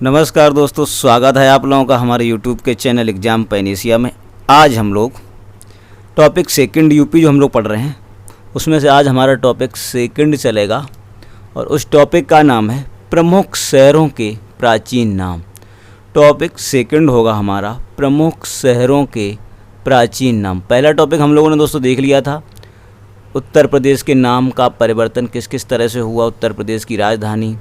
नमस्कार दोस्तों, स्वागत है आप लोगों का हमारे YouTube के चैनल एग्ज़ाम पैनेशिया में। आज हम लोग टॉपिक सेकंड यूपी जो हम लोग पढ़ रहे हैं उसमें से आज हमारा टॉपिक सेकंड चलेगा और उस टॉपिक का नाम है प्रमुख शहरों के प्राचीन नाम। टॉपिक सेकंड होगा हमारा प्रमुख शहरों के प्राचीन नाम। पहला टॉपिक हम लोगों ने दोस्तों देख लिया था, उत्तर प्रदेश के नाम का परिवर्तन किस किस तरह से हुआ, उत्तर प्रदेश की राजधानी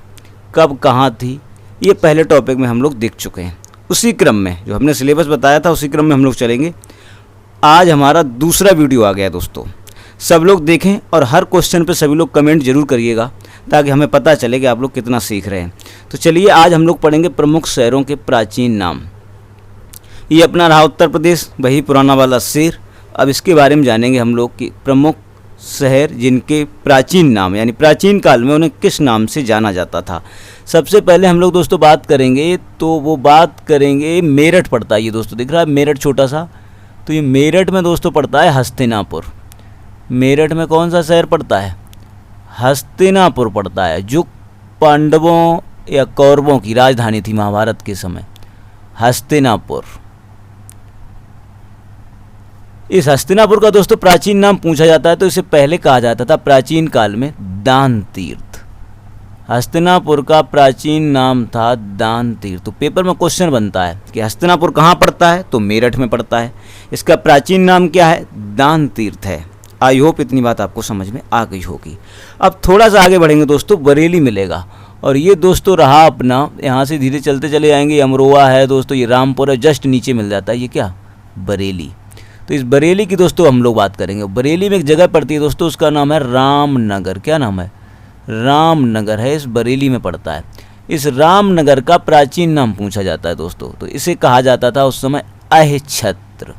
कब कहाँ थी, ये पहले टॉपिक में हम लोग देख चुके हैं। उसी क्रम में जो हमने सिलेबस बताया था उसी क्रम में हम लोग चलेंगे। आज हमारा दूसरा वीडियो आ गया है दोस्तों, सब लोग देखें और हर क्वेश्चन पे सभी लोग कमेंट जरूर करिएगा ताकि हमें पता चले कि आप लोग कितना सीख रहे हैं। तो चलिए आज हम लोग पढ़ेंगे प्रमुख शहरों के प्राचीन नाम। ये अपना रहा उत्तर प्रदेश, वही पुराना वाला शेर। अब इसके बारे में जानेंगे हम लोग कि प्रमुख शहर जिनके प्राचीन नाम यानी प्राचीन काल में उन्हें किस नाम से जाना जाता था। सबसे पहले हम लोग दोस्तों बात करेंगे तो वो बात करेंगे मेरठ पड़ता है, ये दोस्तों दिख रहा है मेरठ छोटा सा, तो ये मेरठ में दोस्तों पड़ता है हस्तिनापुर। मेरठ में कौन सा शहर पड़ता है? हस्तिनापुर पड़ता है, जो पांडवों या कौरवों की राजधानी थी महाभारत के समय, हस्तिनापुर। इस हस्तिनापुर का दोस्तों प्राचीन नाम पूछा जाता है तो इसे पहले कहा जाता था प्राचीन काल में दान तीर्थ। हस्तिनापुर का प्राचीन नाम था दान तीर्थ। तो पेपर में क्वेश्चन बनता है कि हस्तिनापुर कहाँ पड़ता है, तो मेरठ में पड़ता है। इसका प्राचीन नाम क्या है? दान तीर्थ है। आई होप इतनी बात आपको समझ में आ गई होगी। अब थोड़ा सा आगे बढ़ेंगे दोस्तों, बरेली मिलेगा और ये दोस्तों रहा अपना, यहाँ से धीरे चलते चले जाएंगे, अमरोहा है दोस्तों, ये रामपुर है, जस्ट नीचे मिल जाता है ये क्या? बरेली। तो इस बरेली की दोस्तों हम लोग बात करेंगे। बरेली में एक जगह पड़ती है दोस्तों, उसका नाम है रामनगर। क्या नाम है? रामनगर है, इस बरेली में पड़ता है। इस रामनगर का प्राचीन नाम पूछा जाता है दोस्तों, तो इसे कहा जाता था उस समय अहिछत्र।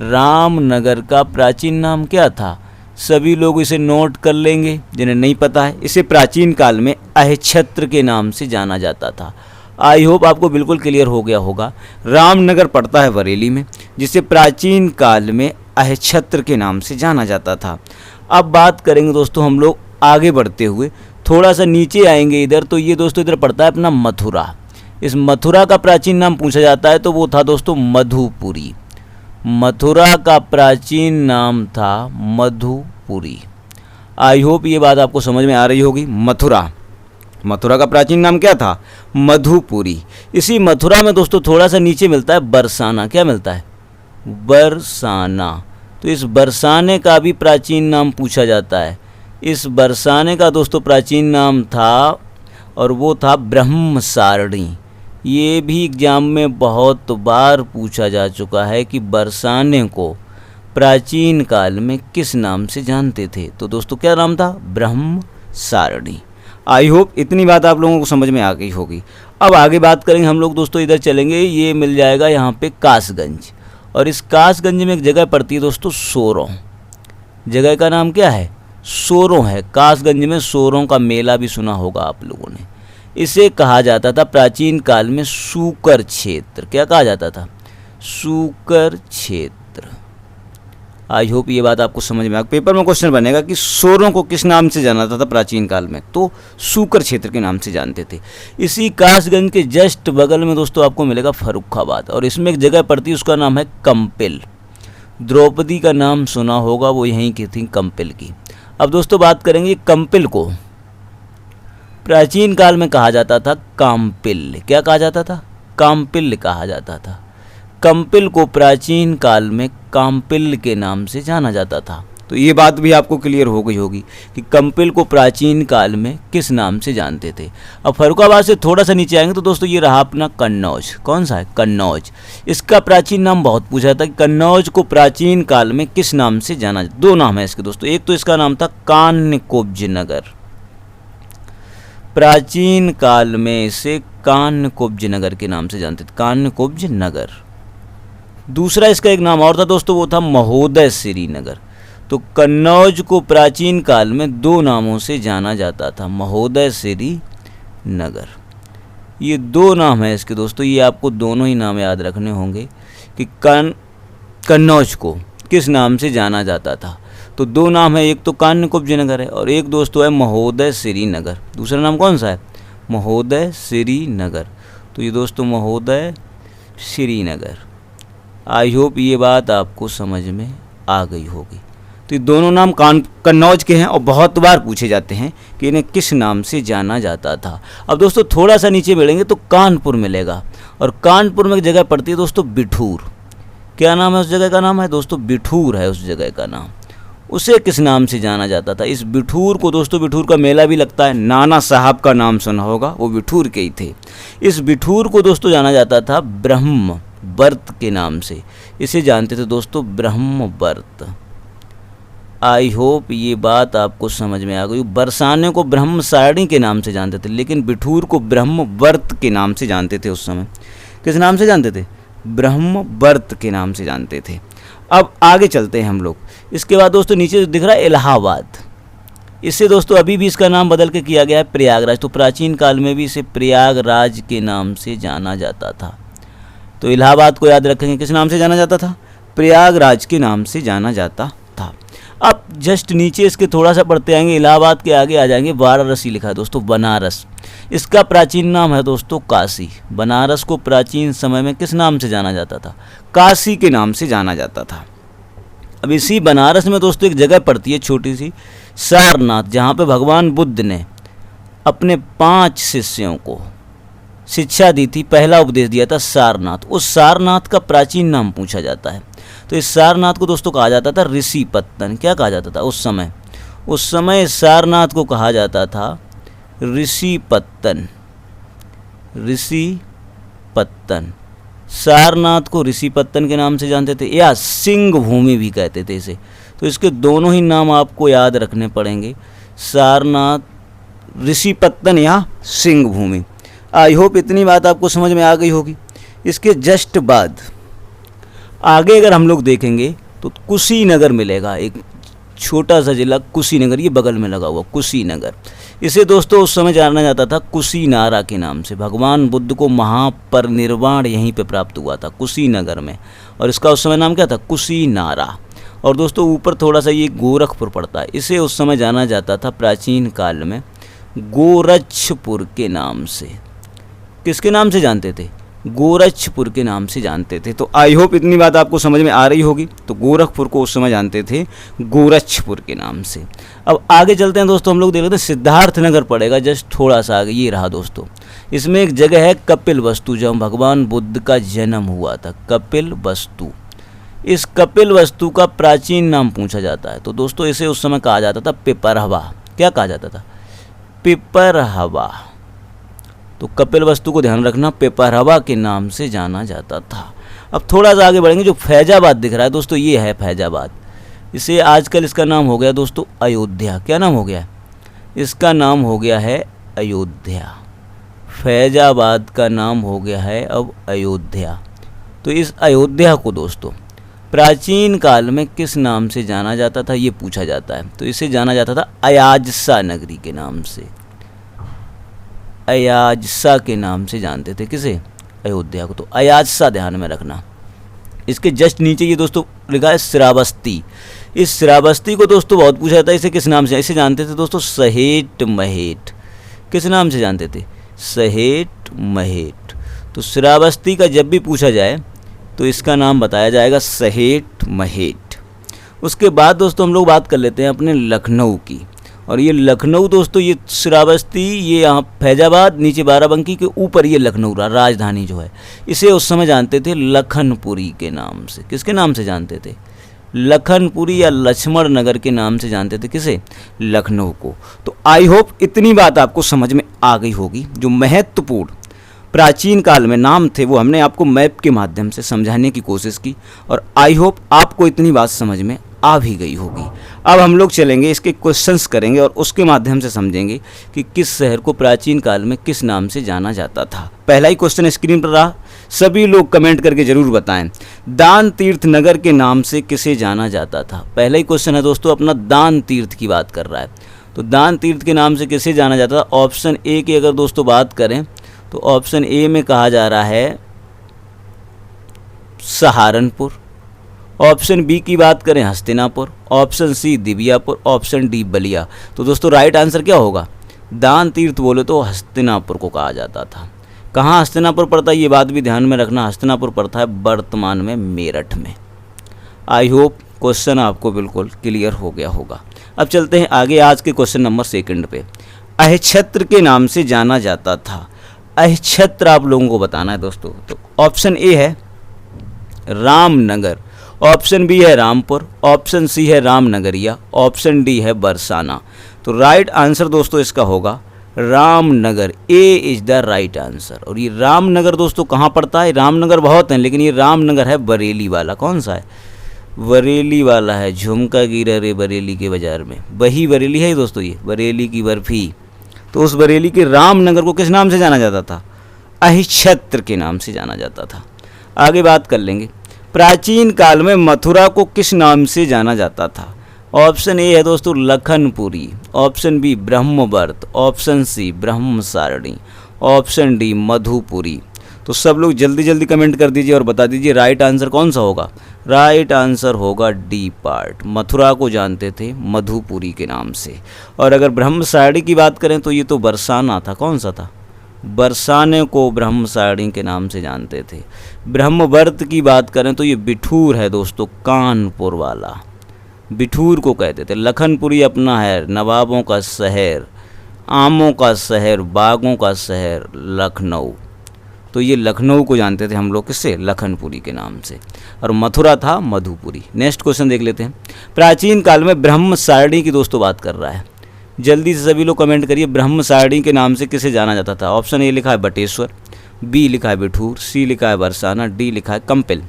रामनगर का प्राचीन नाम क्या था? सभी लोग इसे नोट कर लेंगे जिन्हें नहीं पता है। इसे प्राचीन काल में अहिछत्र के नाम से जाना जाता था। आई होप आपको बिल्कुल क्लियर हो गया होगा। रामनगर पड़ता है बरेली में, जिसे प्राचीन काल में अहिछत्र के नाम से जाना जाता था। अब बात करेंगे दोस्तों हम लोग आगे बढ़ते हुए, थोड़ा सा नीचे आएंगे इधर, तो ये दोस्तों इधर पड़ता है अपना मथुरा। इस मथुरा का प्राचीन नाम पूछा जाता है तो वो था दोस्तों मधुपुरी। मथुरा का प्राचीन नाम था मधुपुरी। आई होप ये बात आपको समझ में आ रही होगी। मथुरा का प्राचीन नाम क्या था? मधुपुरी। इसी मथुरा में दोस्तों थोड़ा सा नीचे मिलता है बरसाना। क्या मिलता है? बरसाना। तो इस बरसाने का भी प्राचीन नाम पूछा जाता है। इस बरसाने का दोस्तों प्राचीन नाम था और वो था ब्रह्मसारणी। ये भी एग्जाम में बहुत बार पूछा जा चुका है कि बरसाने को प्राचीन काल में किस नाम से जानते थे। तो दोस्तों क्या नाम था? ब्रह्मसारणी। आई होप इतनी बात आप लोगों को समझ में आ गई होगी। अब आगे बात करेंगे हम लोग दोस्तों, इधर चलेंगे, ये मिल जाएगा यहाँ पे कासगंज। और इस कासगंज में एक जगह पड़ती है दोस्तों सोरों। जगह का नाम क्या है? सोरों है। कासगंज में सोरों का मेला भी सुना होगा आप लोगों ने। इसे कहा जाता था प्राचीन काल में सूकर क्षेत्र। क्या कहा जाता था? सूकर क्षेत्र। आई होप ये बात आपको समझ में आ। पेपर में क्वेश्चन बनेगा कि सोरों को किस नाम से जाना था प्राचीन काल में, तो सूकर क्षेत्र के नाम से जानते थे। इसी कासगंज के जस्ट बगल में दोस्तों आपको मिलेगा फर्रुखाबाद और इसमें एक जगह पड़ती है, उसका नाम है कंपिल। द्रौपदी का नाम सुना होगा, वो यहीं की थी, कंपिल की। अब दोस्तों बात करेंगे कंपिल को प्राचीन काल में कहा जाता था काम्पिल। क्या कहा जाता था? काम्पिल कहा जाता था। कंपिल को प्राचीन काल में काम्पिल के नाम से जाना जाता था। तो ये बात भी आपको क्लियर हो गई होगी कि कंपिल को प्राचीन काल में किस नाम से जानते थे। अब फर्रुखाबाद से थोड़ा सा नीचे आएंगे तो दोस्तों ये रहा अपना कन्नौज। कौन सा है? कन्नौज। इसका प्राचीन नाम बहुत पूछा था कि कन्नौज को प्राचीन काल में किस नाम से जाना। दो नाम है इसके दोस्तों, एक तो इसका नाम था कान्यकुब्ज नगर। प्राचीन काल में इसे कान्यकुब्ज नगर के नाम से जानते थे, कान्यकुब्ज नगर। दूसरा इसका एक नाम और था दोस्तों, वो था महोदय श्रीनगर। तो कन्नौज को प्राचीन काल में दो नामों से जाना जाता था, महोदय श्रीनगर। ये दो नाम है इसके दोस्तों, ये आपको दोनों ही नाम याद रखने होंगे कि कन्नौज को किस नाम से जाना जाता था। तो दो नाम है, एक तो कान्यकुब्ज नगर है और एक दोस्तों है महोदय श्रीनगर। दूसरा नाम कौन सा है? महोदय श्रीनगर। तो ये दोस्तों महोदय श्रीनगर। आई होप ये बात आपको समझ में आ गई होगी। तो ये दोनों नाम कन्नौज के हैं और बहुत बार पूछे जाते हैं कि इन्हें किस नाम से जाना जाता था। अब दोस्तों थोड़ा सा नीचे बढ़ेंगे तो कानपुर मिलेगा, और कानपुर में एक जगह पड़ती है दोस्तों बिठूर। क्या नाम है उस जगह का? नाम है दोस्तों बिठूर है उस जगह का नाम। उसे किस नाम से जाना जाता था? इस बिठूर को दोस्तों, बिठूर का मेला भी लगता है। नाना साहब का नाम सुना होगा, वो बिठूर के ही थे। इस बिठूर को दोस्तों जाना जाता था ब्रह्म वर्त के नाम से। इसे जानते थे दोस्तों ब्रह्म वर्त। आई होप ये बात आपको समझ में आ गई। बरसाने को ब्रह्म सारणी के नाम से जानते थे, लेकिन बिठूर को ब्रह्म वर्त के नाम से जानते थे उस समय। किस नाम से जानते थे? ब्रह्म वर्त के नाम से जानते थे। अब आगे चलते हैं हम लोग। इसके बाद दोस्तों नीचे दिख रहा है इलाहाबाद। इससे दोस्तों अभी भी इसका नाम बदल के किया गया है प्रयागराज। तो प्राचीन काल में भी इसे प्रयागराज के नाम से जाना जाता था। तो इलाहाबाद को याद रखेंगे, किस नाम से जाना जाता था? प्रयागराज के नाम से जाना जाता था। अब जस्ट नीचे इसके थोड़ा सा पढ़ते आएंगे, इलाहाबाद के आगे आ जाएंगे, वाराणसी लिखा है दोस्तों बनारस। इसका प्राचीन नाम है दोस्तों काशी। बनारस को प्राचीन समय में किस नाम से जाना जाता था? काशी के नाम से जाना जाता था। अब इसी बनारस में दोस्तों एक जगह पड़ती है छोटी सी, सारनाथ, जहाँ पे भगवान बुद्ध ने अपने 5 शिष्यों को शिक्षा दी थी, पहला उपदेश दिया था सारनाथ। उस सारनाथ का प्राचीन नाम पूछा जाता है। तो इस सारनाथ को दोस्तों कहा जाता था ऋषिपत्तन। क्या कहा जाता था उस समय? उस समय सारनाथ को कहा जाता था ऋषिपत्तन। ऋषिपत्तन, सारनाथ को ऋषिपत्तन के नाम से जानते थे, या सिंह भूमि भी कहते थे इसे। तो इसके दोनों ही नाम आपको याद रखने पड़ेंगे, सारनाथ, ऋषिपत्तन या सिंह भूमि। आई होप इतनी बात आपको समझ में आ गई होगी। इसके जस्ट बाद आगे अगर हम लोग देखेंगे तो कुशीनगर मिलेगा, एक छोटा सा जिला कुशीनगर, ये बगल में लगा हुआ कुशीनगर। इसे दोस्तों उस समय जाना जाता था कुशीनारा के नाम से। भगवान बुद्ध को महापरिनिर्वाण यहीं पे प्राप्त हुआ था, कुशीनगर में, और इसका उस समय नाम क्या था? कुशीनारा। और दोस्तों ऊपर थोड़ा सा ये गोरखपुर पड़ता है। इसे उस समय जाना जाता था प्राचीन काल में गोरक्षपुर के नाम से। किसके नाम से जानते थे? गोरक्षपुर के नाम से जानते थे। तो आई होप इतनी बात आपको समझ में आ रही होगी। तो गोरखपुर को उस समय जानते थे गोरक्षपुर के नाम से। अब आगे चलते हैं दोस्तों, हम लोग देख लेते हैं सिद्धार्थनगर पड़ेगा जस्ट थोड़ा सा आगे, ये रहा दोस्तों। इसमें एक जगह है कपिल वस्तु, जहाँ भगवान बुद्ध का जन्म हुआ था, कपिल वस्तु। इस कपिल वस्तु का प्राचीन नाम पूछा जाता है। तो दोस्तों इसे उस समय कहा जाता था पिपरहवा। क्या कहा जाता था? पिपरहवा। तो कपिल वस्तु को ध्यान रखना, पिपरहवा के नाम से जाना जाता था। अब थोड़ा सा आगे बढ़ेंगे, जो फैजाबाद दिख रहा है दोस्तों, ये है फैजाबाद। इसे आजकल इसका नाम हो गया दोस्तों अयोध्या। क्या नाम हो गया है? इसका नाम हो गया है अयोध्या। फैजाबाद का नाम हो गया है अब अयोध्या। तो इस अयोध्या को दोस्तों प्राचीन काल में किस नाम से जाना जाता था, ये पूछा जाता है। तो इसे जाना जाता था अयाजसा नगरी के नाम से। अयाजसा के नाम से जानते थे किसे? अयोध्या को। तो अयाजसा ध्यान में रखना। इसके जस्ट नीचे ये दोस्तों लिखा है श्रावस्ती। इस श्रावस्ती को दोस्तों बहुत पूछा जाता है, इसे किस नाम से? इसे जानते थे दोस्तों सहेट महेट। किस नाम से जानते थे? सहेट महेट। तो श्रावस्ती का जब भी पूछा जाए तो इसका नाम बताया जाएगा सहेट महेट। उसके बाद दोस्तों हम लोग बात कर लेते हैं अपने लखनऊ की। और ये लखनऊ दोस्तों, ये श्रावस्ती, ये यहाँ फैजाबाद, नीचे बाराबंकी के ऊपर ये लखनऊ रहा, राजधानी जो है। इसे उस समय जानते थे लखनपुरी के नाम से। किसके नाम से जानते थे? लखनपुरी या लक्ष्मण नगर के नाम से जानते थे किसे? लखनऊ को। तो आई होप इतनी बात आपको समझ में आ गई होगी। जो महत्वपूर्ण प्राचीन काल में नाम थे वो हमने आपको मैप के माध्यम से समझाने की कोशिश की, और आई होप आपको इतनी बात समझ में आ भी गई होगी। अब हम लोग चलेंगे, इसके क्वेश्चंस करेंगे और उसके माध्यम से समझेंगे कि किस शहर को प्राचीन काल में किस नाम से जाना जाता था। पहला ही क्वेश्चन स्क्रीन पर रहा, सभी लोग कमेंट करके जरूर बताएं, दान तीर्थ नगर के नाम से किसे जाना जाता था। पहला ही क्वेश्चन है दोस्तों अपना, दान तीर्थ की बात कर रहा है। तो दान तीर्थ के नाम से किसे जाना जाता था? ऑप्शन ए की अगर दोस्तों बात करें तो ऑप्शन ए में कहा जा रहा है सहारनपुर। ऑप्शन बी की बात करें Hastinapur. Option C Divyapur. Option D Ballia. तो दोस्तों राइट आंसर क्या होगा? दान तीर्थ बोले तो हस्तिनापुर को कहा जाता था। कहाँ हस्तिनापुर पड़ता है ये बात भी ध्यान में रखना, हस्तिनापुर पड़ता है वर्तमान में मेरठ में। आई होप क्वेश्चन आपको बिल्कुल क्लियर हो गया होगा। अब चलते हैं आगे आज के क्वेश्चन नंबर 2 पे। अहिच्छत्र के नाम से जाना जाता था। अहिच्छत्र आप लोगों को बताना है दोस्तों। तो ऑप्शन ए है रामनगर, ऑप्शन बी है रामपुर, ऑप्शन सी है रामनगरिया, ऑप्शन डी है बरसाना। तो राइट आंसर दोस्तों इसका होगा रामनगर। ए इज द राइट आंसर। और ये रामनगर दोस्तों कहाँ पड़ता है? रामनगर बहुत हैं लेकिन ये रामनगर है बरेली वाला। कौन सा है? बरेली वाला है। झुमका गिरा रे बरेली के बाजार में, वही बरेली है दोस्तों, ये बरेली की बर्फी। तो उस बरेली के रामनगर को किस नाम से जाना जाता था? अहिच्छत्र के नाम से जाना जाता था। आगे बात कर लेंगे। प्राचीन काल में मथुरा को किस नाम से जाना जाता था? ऑप्शन ए है दोस्तों Lakhanpuri, option B Brahmavarta, option C Brahmasarni, option D Madhupuri. तो सब लोग जल्दी जल्दी कमेंट कर दीजिए और बता दीजिए राइट आंसर कौन सा होगा। राइट आंसर होगा डी पार्ट। मथुरा को जानते थे मधुपुरी के नाम से। और अगर ब्रह्मसारणी की बात करें तो ये तो बरसाना था। कौन सा था? बरसाने को ब्रह्मसारणी के नाम से जानते थे। ब्रह्मवर्त की बात करें तो ये बिठूर है दोस्तों, कानपुर वाला, बिठूर को कहते थे। लखनपुरी अपना है नवाबों का शहर, आमों का शहर, बागों का शहर लखनऊ। तो ये लखनऊ को जानते थे हम लोग किससे? लखनपुरी के नाम से। और मथुरा था मधुपुरी। नेक्स्ट क्वेश्चन देख लेते हैं। प्राचीन काल में ब्रह्मसारणी की दोस्तों बात कर रहा है। जल्दी से सभी लोग कमेंट करिए ब्रह्मसारणी के नाम से किसे जाना जाता था। ऑप्शन ए लिखा है बटेश्वर, बी लिखा है बिठूर, सी लिखा है बरसाना, डी लिखा है कंपिल।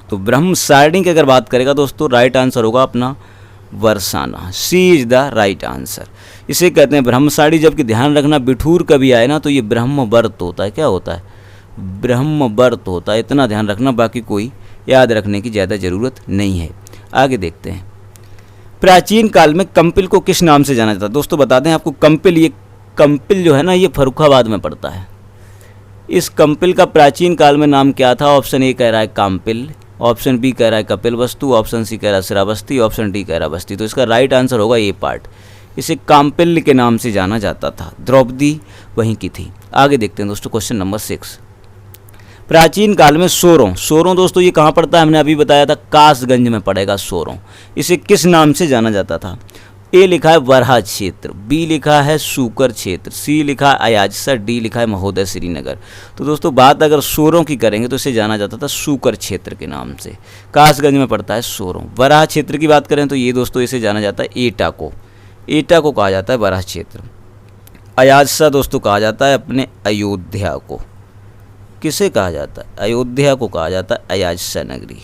तो ब्रह्मसारणी की अगर बात करेगा दोस्तों राइट आंसर होगा अपना बरसाना। सी इज द राइट आंसर। इसे कहते हैं ब्रह्मसारणी। जबकि ध्यान रखना बिठूर कभी आए ना तो ये ब्रह्मवर्त होता है। क्या होता है? ब्रह्मवर्त होता है। इतना ध्यान रखना, बाकी कोई याद रखने की ज़्यादा ज़रूरत नहीं है। आगे देखते हैं। प्राचीन काल में कंपिल को किस नाम से जाना जाता है? दोस्तों बता दें आपको कंपिल, ये कंपिल जो है ना ये फर्रुखाबाद में पड़ता है। इस कंपिल का प्राचीन काल में नाम क्या था? ऑप्शन ए कह रहा है काम्पिल, ऑप्शन बी कह रहा है कपिल वस्तु, ऑप्शन सी कह रहा है श्रावस्ती, ऑप्शन डी कह रहा है बस्ती। तो इसका राइट आंसर होगा ए पार्ट। इसे काम्पिल के नाम से जाना जाता था। द्रौपदी वहीं की थी। आगे देखते हैं दोस्तों क्वेश्चन नंबर 6। प्राचीन काल में सोरों, सोरों दोस्तों ये कहाँ पड़ता है? हमने अभी बताया था कासगंज में पड़ेगा सोरों। इसे किस नाम से जाना जाता था? ए लिखा है वरहा क्षेत्र, बी लिखा है सूकर क्षेत्र, सी लिखा है अयाजसा, डी लिखा है महोदय श्रीनगर। तो दोस्तों बात अगर सोरों की करेंगे तो इसे जाना जाता था सूकर क्षेत्र के नाम से। कासगंज में पड़ता है सोरों। वरहा क्षेत्र की बात करें तो ये दोस्तों इसे जाना जाता है एटा को। एटा को कहा जाता है वरहा क्षेत्र। अयाजसा दोस्तों कहा जाता है अपने अयोध्या को। किसे कहा जाता है? अयोध्या को कहा जाता है अयाजसा नगरी।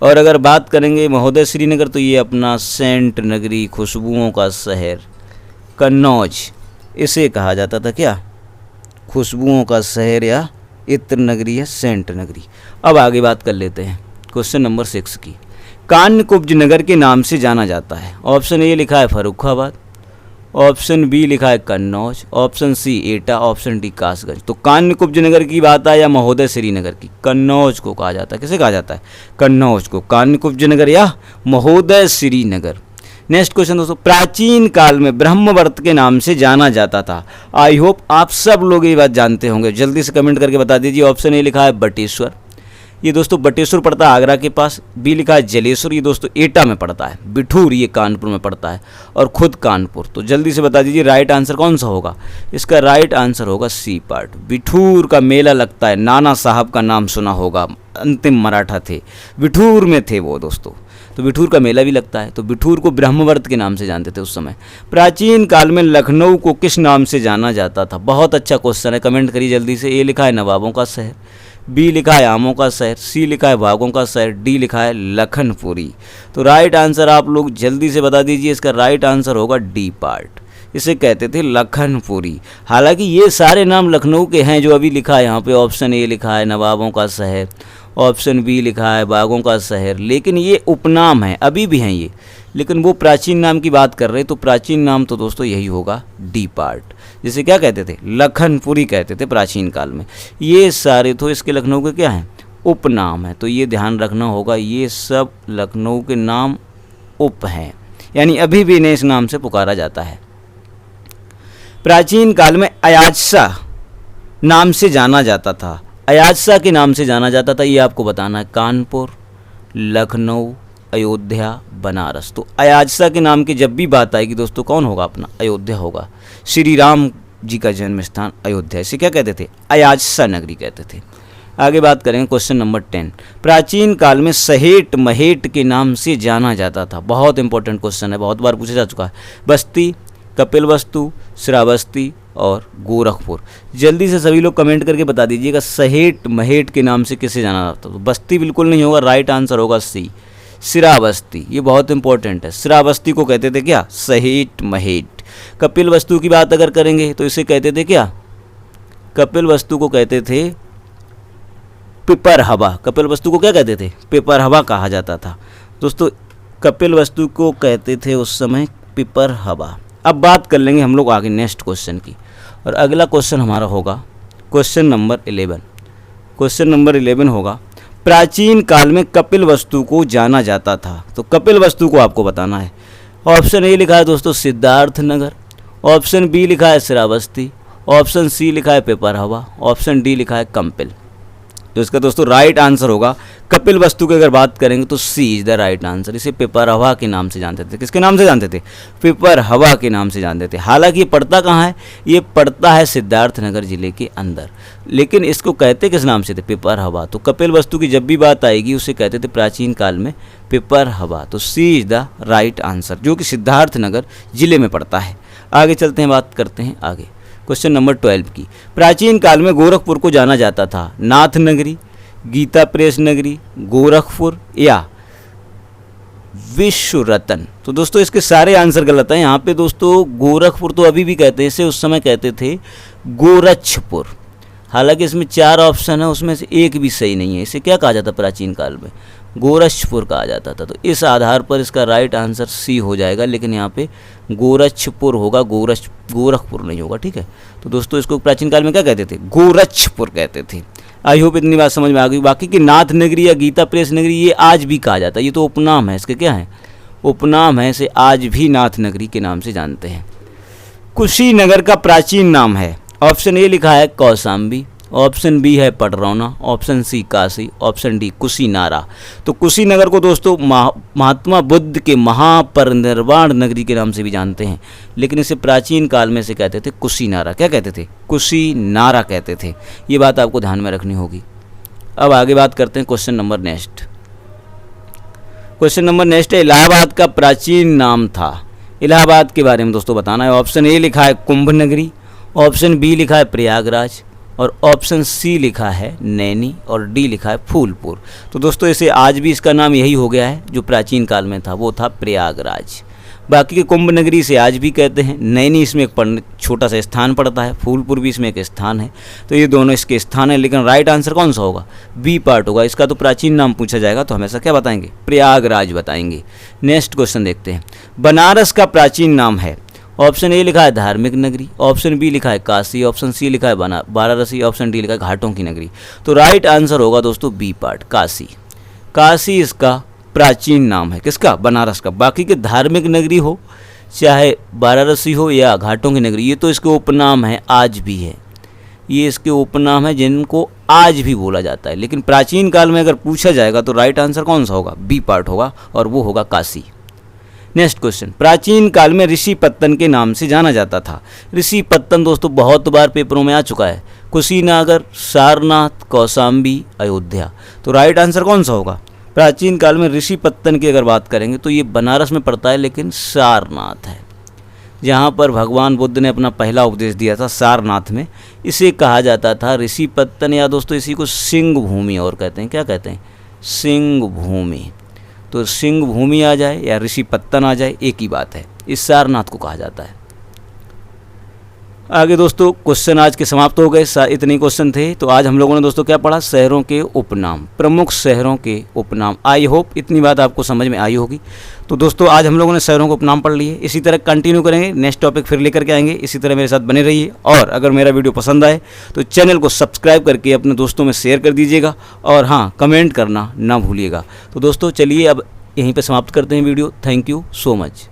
और अगर बात करेंगे महोदय श्रीनगर तो ये अपना सेंट नगरी, खुशबुओं का शहर, कन्नौज, इसे कहा जाता था क्या? खुशबुओं का शहर या इत्र नगरी या सेंट नगरी। अब आगे बात कर लेते हैं क्वेश्चन नंबर 6 की। कान्यकुब्ज नगर के नाम से जाना जाता है। ऑप्शन ए लिखा है फर्रुखाबाद, ऑप्शन बी लिखा है कन्नौज, ऑप्शन सी एटा, ऑप्शन डी कासगंज। तो कान्यकुब्ज नगर की बात है या महोदय श्रीनगर की? कन्नौज को कहा जाता है। किसे कहा जाता है? कन्नौज को। कान्यकुब्ज नगर या महोदय श्रीनगर। नेक्स्ट क्वेश्चन दोस्तों। प्राचीन काल में ब्रह्मवर्त के नाम से जाना जाता था। आई होप आप सब लोग ये बात जानते होंगे। जल्दी से कमेंट करके बता दीजिए। ऑप्शन ए लिखा है बटेश्वर, ये दोस्तों बटेश्वर पड़ता है आगरा के पास। बी लिखा है जलेश्वर, ये दोस्तों एटा में पड़ता है। बिठूर ये कानपुर में पड़ता है। और खुद कानपुर। तो जल्दी से बता दीजिए राइट आंसर कौन सा होगा। इसका राइट आंसर होगा सी पार्ट। बिठूर का मेला लगता है। नाना साहब का नाम सुना होगा, अंतिम मराठा थे, बिठूर में थे वो दोस्तों। तो बिठूर का मेला भी लगता है। तो बिठूर को ब्रह्मवर्त के नाम से जानते थे उस समय। प्राचीन काल में लखनऊ को किस नाम से जाना जाता था? बहुत अच्छा क्वेश्चन है, कमेंट करिए जल्दी से। ए लिखा है नवाबों का शहर, बी लिखा है आमों का शहर, सी लिखा है बागों का शहर, डी लिखा है लखनपुरी। तो राइट आंसर आप लोग जल्दी से बता दीजिए। इसका राइट आंसर होगा डी पार्ट। इसे कहते थे लखनपुरी। हालांकि ये सारे नाम लखनऊ के हैं जो अभी लिखा है यहाँ पे। ऑप्शन ए लिखा है नवाबों का शहर, ऑप्शन बी लिखा है बागों का शहर, लेकिन ये उपनाम है, अभी भी हैं ये। लेकिन वो प्राचीन नाम की बात कर रहे हैं तो प्राचीन नाम तो दोस्तों यही होगा डी पार्ट, जिसे क्या कहते थे? लखनपुरी कहते थे प्राचीन काल में। ये सारे तो इसके लखनऊ के क्या हैं? उपनाम है। तो ये ध्यान रखना होगा, ये सब लखनऊ के नाम उप हैं, यानी अभी भी इन्हें इस नाम से पुकारा जाता है। प्राचीन काल में अयाजसा नाम से जाना जाता था, अयाजसा के नाम से जाना जाता था, ये आपको बताना है। कानपुर, लखनऊ, अयोध्या, बनारस। तो अयाजसा के नाम की जब भी बात आएगी दोस्तों कौन होगा अपना? अयोध्या होगा। श्री राम जी का जन्म स्थान अयोध्या, इसे क्या कहते थे? अयाजसा नगरी कहते थे। आगे बात करेंगे क्वेश्चन नंबर 10। प्राचीन काल में सहेट महेट के नाम से जाना जाता था। बहुत इंपॉर्टेंट क्वेश्चन है, बहुत बार पूछा जा चुका है। बस्ती, कपिलवस्तु, श्रावस्ती और गोरखपुर। जल्दी से सभी लोग कमेंट करके बता दीजिएगा सहेट महेट के नाम से किसे जाना जाता था। तो बस्ती बिल्कुल नहीं होगा, राइट आंसर होगा सी, श्रावस्ती। ये बहुत इंपॉर्टेंट है। श्रावस्ती को कहते थे क्या? सहेट महेट। कपिलवस्तु की बात अगर करेंगे तो इसे कहते थे क्या? कपिलवस्तु को कहते थे पिपरहवा। कपिलवस्तु को क्या कहते थे? पिपरहवा कहा जाता था दोस्तों। कपिलवस्तु को कहते थे उस समय पिपरहवा। अब बात कर लेंगे हम लोग आगे नेक्स्ट क्वेश्चन की, और अगला क्वेश्चन हमारा होगा क्वेश्चन नंबर 11। क्वेश्चन नंबर 11 होगा प्राचीन काल में कपिलवस्तु को जाना जाता था। तो कपिलवस्तु को आपको बताना है। ऑप्शन ए लिखा है दोस्तों सिद्धार्थ नगर, ऑप्शन बी लिखा है श्रावस्ती, ऑप्शन सी लिखा है पिपरहवा, ऑप्शन डी लिखा है कंपिल। तो इसका दोस्तों राइट आंसर होगा कपिलवस्तु की अगर बात करेंगे तो सी इज द राइट आंसर। इसे पिपरहवा के नाम से जानते थे। किसके नाम से जानते थे? पिपरहवा के नाम से जानते थे। हालांकि ये पड़ता कहाँ है? ये पड़ता है सिद्धार्थनगर जिले के अंदर, लेकिन इसको कहते किस नाम से थे? पिपरहवा। तो कपिलवस्तु की जब भी बात आएगी उसे कहते थे प्राचीन काल में पिपरहवा। तो सी इज द राइट आंसर, जो कि सिद्धार्थनगर जिले में पड़ता है। आगे चलते हैं, बात करते हैं आगे क्वेश्चन नंबर 12 की। प्राचीन काल में गोरखपुर को जाना जाता था नाथ नगरी, गीता प्रेस नगरी, गोरखपुर या विश्व रतन। तो दोस्तों इसके सारे आंसर गलत हैं। यहाँ पे दोस्तों गोरखपुर तो अभी भी कहते हैं, इसे उस समय कहते थे गोरक्षपुर। हालांकि इसमें 4 ऑप्शन है, उसमें से एक भी सही नहीं है। इसे क्या कहा जाता प्राचीन काल में? गोरक्षपुर कहा जाता था। तो इस आधार पर इसका राइट आंसर सी हो जाएगा, लेकिन यहाँ पे गोरक्षपुर होगा, गोरखपुर नहीं होगा। ठीक है, तो दोस्तों इसको प्राचीन काल में क्या कहते थे? गोरक्षपुर कहते थे। आई होप इतनी बात समझ में आ गई। बाकी की नाथ नगरी या गीता प्रेस नगरी ये आज भी कहा जाता है। ये तो उपनाम है, इसके क्या है? उपनाम है। इसे आज भी नाथ नगरी के नाम से जानते हैं। कुशीनगर का प्राचीन नाम है। ऑप्शन ए लिखा है कौशाम्बी, ऑप्शन बी है Padrauna, option C Kashi, option D Kushinara. तो कुशीनगर को दोस्तों महात्मा बुद्ध के महापरिनिर्वाण नगरी के नाम से भी जानते हैं, लेकिन इसे प्राचीन काल में से कहते थे कुशीनारा। क्या कहते थे? कुशीनारा कहते थे। ये बात आपको ध्यान में रखनी होगी। अब आगे बात करते हैं question number next. Question number next है इलाहाबाद का प्राचीन नाम था। इलाहाबाद के बारे में दोस्तों बताना है। ऑप्शन ए लिखा है कुंभ नगरी, ऑप्शन बी लिखा है प्रयागराज, और ऑप्शन सी लिखा है नैनी, और डी लिखा है फूलपुर। तो दोस्तों इसे आज भी इसका नाम यही हो गया है, जो प्राचीन काल में था वो था प्रयागराज। बाकी के कुंभ नगरी से आज भी कहते हैं। नैनी इसमें एक छोटा सा स्थान पड़ता है, फूलपुर भी इसमें एक स्थान है। तो ये दोनों इसके स्थान है, लेकिन राइट आंसर कौन सा होगा? बी पार्ट होगा। इसका तो प्राचीन नाम पूछा जाएगा तो हमेशा क्या बताएंगे? प्रयागराज बताएंगे। नेक्स्ट क्वेश्चन देखते हैं। बनारस का प्राचीन नाम है। ऑप्शन ए लिखा है धार्मिक नगरी, ऑप्शन बी लिखा है काशी, ऑप्शन सी लिखा है वाराणसी, ऑप्शन डी लिखा है घाटों की नगरी। तो राइट आंसर होगा दोस्तों बी पार्ट, काशी। काशी इसका प्राचीन नाम है। किसका? बनारस का। बाकी के धार्मिक नगरी हो, चाहे वाराणसी हो या घाटों की नगरी, ये तो इसके उपनाम है, आज भी है। ये इसके उपनाम है जिनको आज भी बोला जाता है, लेकिन प्राचीन काल में अगर पूछा जाएगा तो राइट आंसर कौन सा होगा? बी पार्ट होगा, और वो होगा काशी। Next question. प्राचीन काल में ऋषि पत्तन के नाम से जाना जाता था। ऋषि पत्तन दोस्तों बहुत बार पेपरों में आ चुका है। कुशीनगर, सारनाथ, कौशाम्बी, अयोध्या। तो राइट आंसर कौन सा होगा? प्राचीन काल में ऋषि पत्तन की अगर बात करेंगे तो ये बनारस में पड़ता है, लेकिन सारनाथ है, जहाँ पर भगवान बुद्ध ने अपना पहला उपदेश दिया था, सारनाथ में। इसे कहा जाता था ऋषि पत्तन, या दोस्तों इसी को सिंह भूमि और कहते हैं। क्या कहते हैं? सिंह भूमि। तो सिंह भूमि आ जाए या ऋषि पत्तन आ जाए, एक ही बात है। इस सारनाथ को कहा जाता है। आगे दोस्तों क्वेश्चन आज के समाप्त हो गए। इतने क्वेश्चन थे। तो आज हम लोगों ने दोस्तों क्या पढ़ा? शहरों के उपनाम, प्रमुख शहरों के उपनाम। आई होप इतनी बात आपको समझ में आई होगी। तो दोस्तों आज हम लोगों ने शहरों के उपनाम पढ़ लिए। इसी तरह कंटिन्यू करेंगे, नेक्स्ट टॉपिक फिर लेकर के आएंगे। इसी तरह मेरे साथ बने रहिए, और अगर मेरा वीडियो पसंद आए तो चैनल को सब्सक्राइब करके अपने दोस्तों में शेयर कर दीजिएगा, और हाँ, कमेंट करना ना भूलिएगा। तो दोस्तों चलिए अब यहीं पर समाप्त करते हैं video. Thank you so much.